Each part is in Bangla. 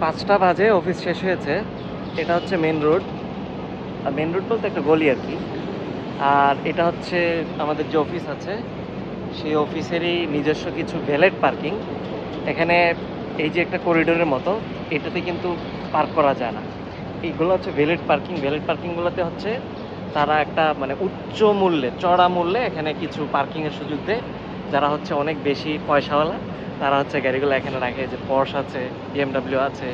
5টা বাজে, অফিস শেষ হয়েছে। এটা হচ্ছে মেন রোড, আর মেন রোড বলতে একটা গলি আর কি। আর এটা হচ্ছে আমাদের যে অফিস আছে সেই অফিসেরই নিজস্ব কিছু ভ্যালেট পার্কিং। এখানে এই যে একটা করিডোরের মতো, এটাতে কিন্তু পার্ক করা যায় না। এইগুলো হচ্ছে ভ্যালেট পার্কিং। ভ্যালেট পার্কিংগুলোতে হচ্ছে তারা একটা মানে উচ্চ মূল্যে, চড়া মূল্যে এখানে কিছু পার্কিংয়ের সুযোগ দেয়। যারা হচ্ছে অনেক বেশি পয়সাওয়ালা তারা হচ্ছে গাড়িগুলো এখানে রাখে। যে পর্শ আছে, BMW আছে,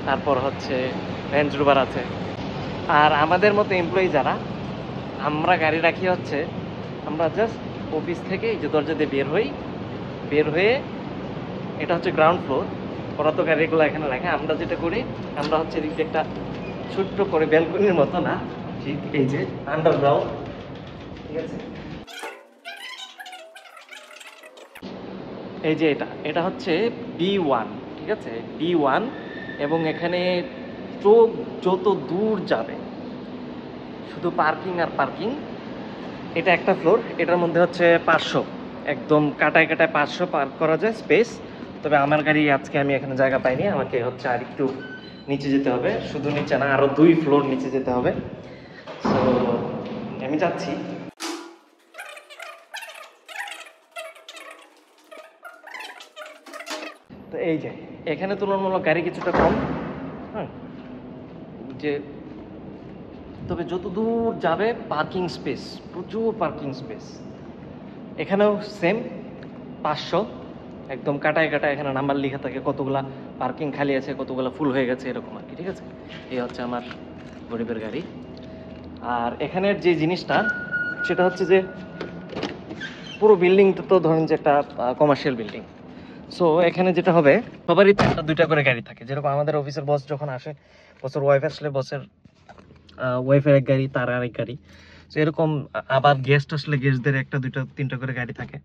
তারপর হচ্ছে রেঞ্জ রোভার আছে। আর আমাদের মতো এমপ্লয়ি যারা, আমরা গাড়ি রাখি হচ্ছে, আমরা জাস্ট অফিস থেকে এই যে দরজা দিয়ে বের হয়ে এটা হচ্ছে গ্রাউন্ড ফ্লোর। ওরা তো গাড়িগুলো এখানে রাখে। আমরা যেটা করি, আমরা হচ্ছে এদিক দিয়ে একটা ছোট্ট করে ব্যালকনির মতো, না ঠিক এই যে আন্ডারগ্রাউন্ড, ঠিক আছে, এই যে এটা হচ্ছে B1, ঠিক আছে, B1। এবং এখানে চোখ যত দূর যাবে শুধু পার্কিং আর পার্কিং। এটা একটা ফ্লোর, এটার মধ্যে হচ্ছে 500, একদম কাটায় কাটায় 500 পার্ক করা যায় স্পেস। তবে আমার গাড়ি আজকে আমি এখানে জায়গা পাইনি, আমাকে হচ্ছে আর একটু নিচে যেতে হবে। শুধু নিচে না, আরও 2 ফ্লোর নিচে যেতে হবে। সো আমি যাচ্ছি। তো এই যে এখানে তুলনামূলক গাড়ি কিছুটা কম, হ্যাঁ, যে তবে যত দূর যাবে পার্কিং স্পেস, প্রচুর পার্কিং স্পেস। এখানেও সেম 500, একদম কাটায় কাটায় এখানে নাম্বার লেখা থাকে কতগুলা পার্কিং খালি আছে, কতগুলা ফুল হয়ে গেছে, এরকম আর কি, ঠিক আছে। এই হচ্ছে আমার গরিবের গাড়ি। আর এখানের যে জিনিসটা সেটা হচ্ছে যে পুরো বিল্ডিংটা তো ধরেন যে একটা কমার্শিয়াল বিল্ডিং। সো এখানে যেটা হবে, সবারই তো একটা দুইটা করে গাড়ি থাকে। যেরকম আমাদের অফিসের বস যখন আসে, বসের ওয়াইফ আসলে বসের ওয়াইফের এক গাড়ি, তার আরেক গাড়ি। তো এরকম আবার গেস্ট আসলে গেস্টদের একটা দুইটা তিনটা করে গাড়ি থাকে।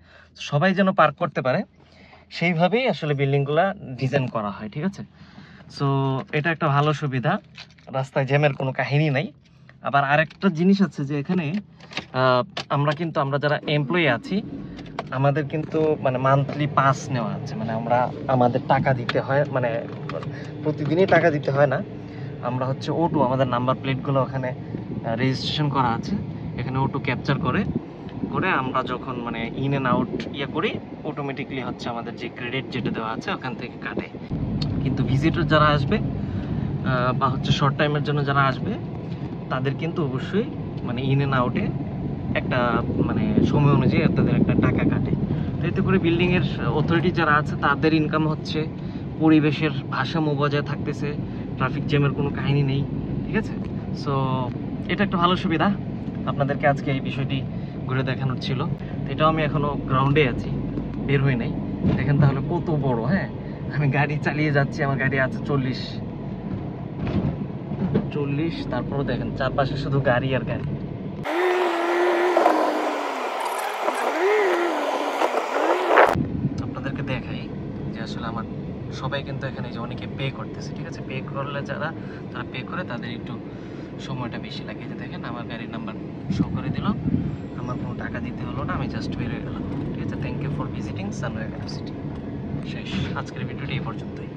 সবাই যেন পার্ক করতে পারে সেইভাবেই আসলে বিল্ডিংগুলা ডিজাইন করা হয়, ঠিক আছে। সো এটা একটা ভালো সুবিধা, রাস্তায় জ্যামের কোনো কাহিনী নাই। আবার আরেকটা জিনিস আছে যে এখানে আমরা যারা এমপ্লয়ি আছি, আমাদের কিন্তু মানে মান্থলি পাস নেওয়া আছে। মানে আমাদের টাকা দিতে হয়, মানে প্রতিদিনই টাকা দিতে হয় না। আমরা হচ্ছে O2, আমাদের নাম্বার প্লেটগুলো ওখানে রেজিস্ট্রেশন করা আছে, এখানে O2 ক্যাপচার করে আমরা যখন মানে ইন অ্যান্ড আউট করি, অটোমেটিকলি হচ্ছে আমাদের যে ক্রেডিট যেটা দেওয়া আছে ওখান থেকে কাটে। কিন্তু ভিজিটর যারা আসবে বা হচ্ছে শর্ট টাইমের জন্য যারা আসবে, তাদের কিন্তু অবশ্যই মানে ইন অ্যান্ড আউটে একটা মানে সময় অনুযায়ী তাদের একটা টাকা কাটে। তো এতে করে বিল্ডিংয়ের অথরিটি যারা আছে তাদের ইনকাম হচ্ছে, পরিবেশের ভারসাম্য বজায় থাকতেছে, ট্রাফিক জ্যামের কোনো কাহিনী নেই, ঠিক আছে। সো এটা একটা ভালো সুবিধা। আপনাদেরকে আজকে এই বিষয়টি ঘুরে দেখানোর ছিল। তো এটাও আমি এখনও গ্রাউন্ডে আছি, বের হই নাই। দেখেন তাহলে কত বড়, হ্যাঁ, আমি গাড়ি চালিয়ে যাচ্ছি, আমার গাড়ি আছে 40, তারপরও দেখেন চারপাশে শুধু গাড়ি আর গাড়ি। আপনাদেরকে দেখাই যে আসলে আমার সবাই কিন্তু এখানে যে অনেকে পে করতেছে, ঠিক আছে। পে করলে যারা পে করে তাদের একটু সময়টা বেশি লাগে। যে দেখেন আমার গাড়ির নাম্বার শো করে দিল, আমার কোনো টাকা দিতে হলো না, আমি জাস্ট বের হয়ে গেলাম, ঠিক আছে। Thank you for visiting Sunway University. শেষ, আজকের ভিডিওটি এই পর্যন্তই।